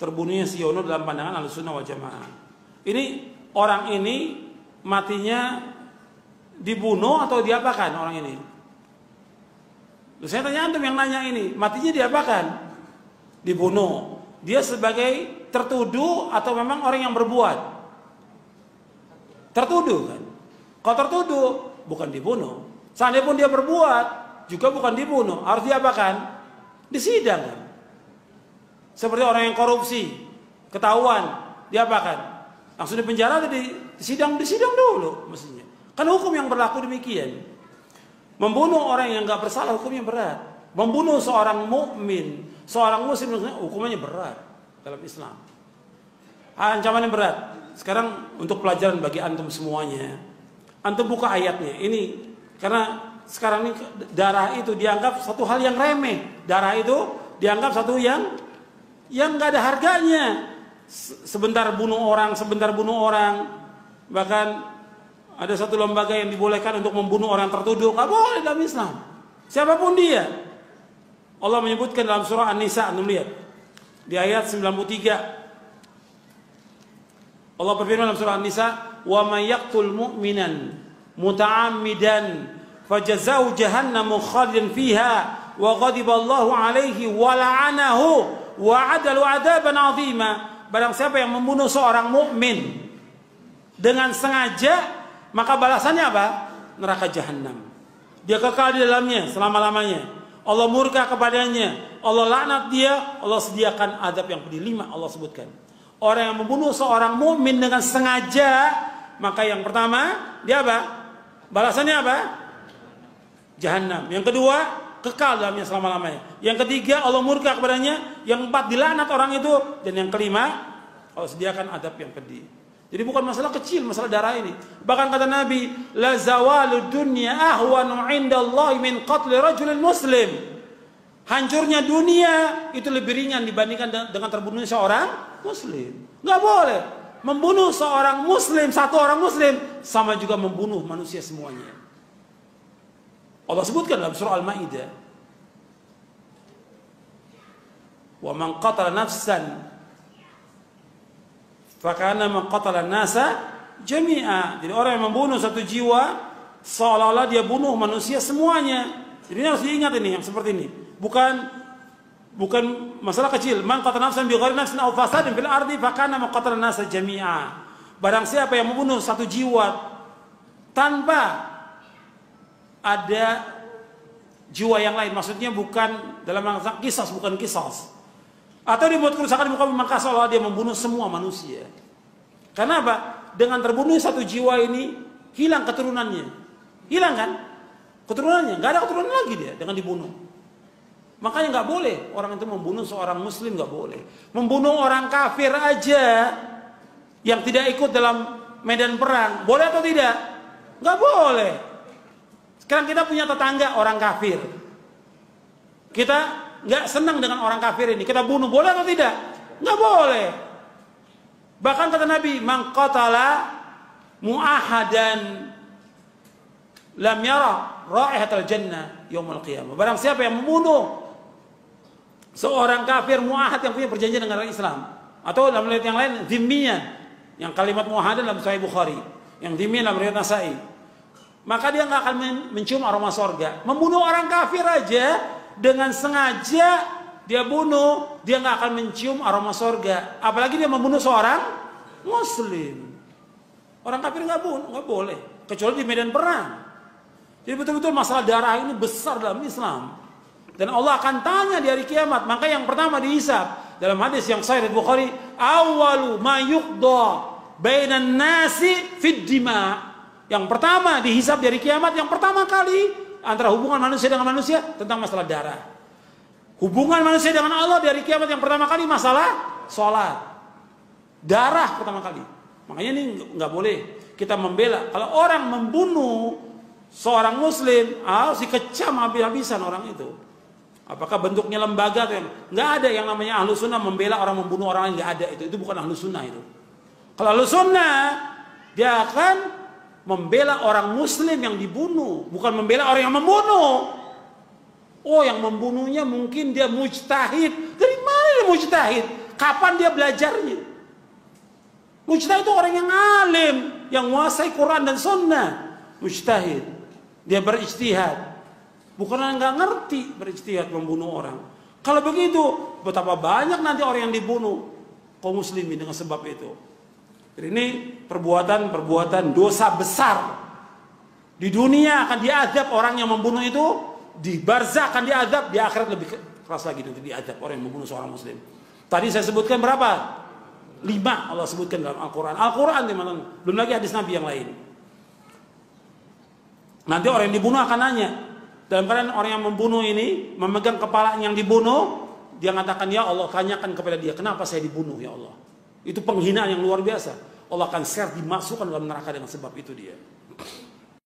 terbunuhnya si Yono dalam pandangan Ahlussunnah wal Jamaah. Ini orang ini matinya dibunuh atau diapakan orang ini? Loh, saya tanya antum yang nanya ini, matinya diapakan? Dibunuh. Dia sebagai tertuduh atau memang orang yang berbuat? Tertuduh kan? Kalau tertuduh bukan dibunuh. Seandainya pun dia berbuat juga bukan dibunuh, harus diapakan? Disidang kan? Seperti orang yang korupsi, ketahuan, diapakan? Langsung dipenjara atau disidang dulu mestinya. Kan hukum yang berlaku demikian. Membunuh orang yang nggak bersalah hukumnya berat. Membunuh seorang mukmin, seorang muslim hukumannya berat dalam Islam. Ancamannya berat. Sekarang untuk pelajaran bagi antum semuanya. Antum buka ayatnya. Ini karena sekarang ini darah itu dianggap satu hal yang remeh. Darah itu dianggap satu yang nggak ada harganya. Sebentar bunuh orang. Bahkan ada satu lembaga yang dibolehkan untuk membunuh orang tertuduh. Nggak boleh dalam Islam. Siapapun dia. Allah menyebutkan dalam surah An-Nisa, anda lihat di ayat 93. Allah berfirman dalam surah An-Nisa, "Wa may yaqtul mu'minan muta'ammidan fajazau jahannamu khalidan fiha wa ghadiballahu alaihi wa la'anahu wa 'adalu 'adaban 'azima." Barang siapa yang membunuh seorang mukmin dengan sengaja, maka balasannya apa? Neraka jahanam. Dia kekal di dalamnya selama-lamanya. Allah murka kepadanya, Allah laknat dia, Allah sediakan adab yang pedih. 5 Allah sebutkan. Orang yang membunuh seorang mukmin dengan sengaja, maka yang pertama dia apa? Balasannya apa? Jahanam. Yang kedua, kekal dalamnya selama-lamanya. Yang ketiga, Allah murka kepadanya. Yang 4, dilaknat orang itu. Dan yang kelima, Allah sediakan adab yang pedih. Jadi bukan masalah kecil, masalah darah ini. Bahkan kata Nabi, la zawalu dunya ahwanu indallahi min qatli rajulin muslim. Hancurnya dunia itu lebih ringan dibandingkan dengan terbunuhnya seorang muslim. Nggak boleh. Membunuh seorang muslim, satu orang muslim, sama juga membunuh manusia semuanya. Allah sebutkan dalam surah Al-Ma'idah, wa man qatala nafsan fakana man qatala nasa jami'a. Jadi orang yang membunuh satu jiwa seolah-olah dia bunuh manusia semuanya. Jadi ini harus diingat ini yang seperti ini. Bukan masalah kecil. Man qatala nafsan bi ghairi nafsin aw fasadin fil ardi fakana man qatala nasa jami'a. Barang siapa yang membunuh satu jiwa tanpa ada jiwa yang lain, maksudnya bukan dalam rangka kisas, bukan kisas, atau dibuat kerusakan di muka bumi, maka seolah dia membunuh semua manusia. Karena apa? Dengan terbunuh satu jiwa ini hilang keturunannya. Hilang kan? Keturunannya, nggak ada keturunan lagi dia dengan dibunuh. Makanya nggak boleh orang itu membunuh seorang muslim, nggak boleh. Membunuh orang kafir aja yang tidak ikut dalam medan perang, boleh atau tidak? Nggak boleh. Sekarang kita punya tetangga orang kafir. Kita nggak senang dengan orang kafir ini, kita bunuh, boleh atau tidak? Nggak boleh. Bahkan kata Nabi, man qatala mu'ahadan lam yara raihatal jannah yaumil qiyamah. Barang siapa yang membunuh seorang kafir mu'ahad yang punya perjanjian dengan orang Islam, atau dalam riwayat yang lain zimmiyan, yang kalimat mu'ahadan dalam Sahih Bukhari, yang zimmiyan dalam riwayat Nasai, maka dia nggak akan mencium aroma sorga. Membunuh orang kafir aja dengan sengaja dia bunuh, dia nggak akan mencium aroma sorga. Apalagi dia membunuh seorang muslim. Orang kafir nggak boleh, kecuali di medan perang. Jadi betul-betul masalah darah ini besar dalam Islam. Dan Allah akan tanya di hari kiamat. Maka yang pertama dihisab dalam hadis yang Sahih Bukhari, awalu ma yuqda bainan nasi fid dima. Yang pertama dihisab dari kiamat, yang pertama kali antara hubungan manusia dengan manusia tentang masalah darah. Hubungan manusia dengan Allah dari kiamat yang pertama kali masalah sholat. Darah pertama kali. Makanya ini nggak boleh kita membela. Kalau orang membunuh seorang muslim harus dikecam habis-habisan orang itu. Apakah bentuknya lembaga atau nggak ada yang namanya ahlu sunnah membela orang membunuh orang lain, nggak ada itu bukan ahlu sunnah itu. Kalau ahlu sunnah dia akan membela orang muslim yang dibunuh, bukan membela orang yang membunuh. Oh, yang membunuhnya mungkin dia mujtahid. Dari mana dia mujtahid? Kapan dia belajarnya? Mujtahid itu orang yang alim, yang menguasai Quran dan Sunnah. Mujtahid, dia berijtihad. Bukan orang nggak ngerti berijtihad membunuh orang. Kalau begitu, betapa banyak nanti orang yang dibunuh kaum muslimin dengan sebab itu. Jadi ini perbuatan dosa besar. Di dunia akan diazab orang yang membunuh itu, di barzakh akan diazab, di akhirat lebih keras lagi nanti diazab orang yang membunuh seorang muslim. Tadi saya sebutkan berapa? 5 Allah sebutkan dalam Al-Quran. Al-Quran teman-teman, belum lagi hadis Nabi yang lain. Nanti orang yang dibunuh akan nanya, dalam keadaan orang yang membunuh ini memegang kepala yang dibunuh, dia mengatakan, ya Allah, tanyakan kepada dia, kenapa saya dibunuh ya Allah. Itu penghinaan yang luar biasa. Allah akan dimasukkan dalam neraka dengan sebab itu dia.